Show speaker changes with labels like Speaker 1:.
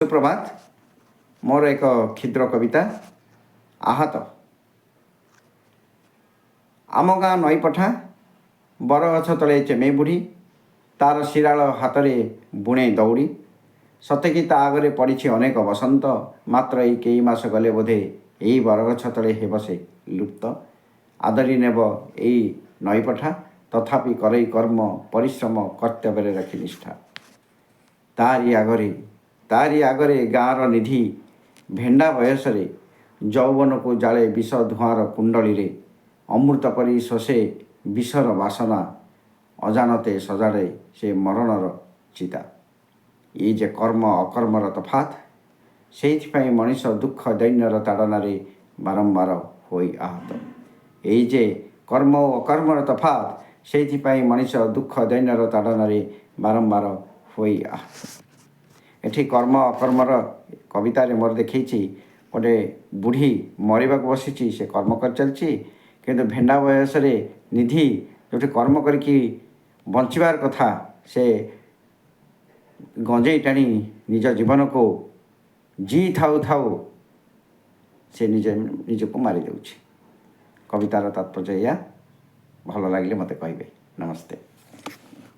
Speaker 1: सुप्रभात। मोर एक क्षुद्र कविता आहत। आम गाँ नई पठा बरगछ तले चेमे बुढ़ी तार शिराल हाथ में बुणे दौड़ी सतेकी ता आगे पड़ी अनेक बसंत मात्र यही कई मास गले बोधे यही बरगछ तले हेब से लुप्त आदरी नेब यही नई पठा तथापि करई कर्म परिश्रम कर्तव्य रखी निष्ठा तारी आगरे गाँर निधि भेंडा बयस यौवन को जाले विष धुआर कुंडली रे अमृत परी शोषे विषर बासना अजानते सजाड़े से मरणर चिता ये जे कर्म अकर्मर तफात से मनीष दुख दैन्यर ताड़न बारंबार होई आहत। ये जे कर्म अकर्मर तफात से मनीष दुख दैन्यर ताड़न बारंबार होई आहत। एठी कर्म अकर्मर कवितार मोर देखी गोटे बुढ़ी मरवा बसी से कर्म कर चलती किंतु भेंडा बयस निधि जो कर्म करके बंचवार कथा से गंजेई टाणी निज जीवन को जी थाऊ थाऊ से निजको मारी देउछि। कवितार तात्पर्य या भल लगे मते कहबे। नमस्ते।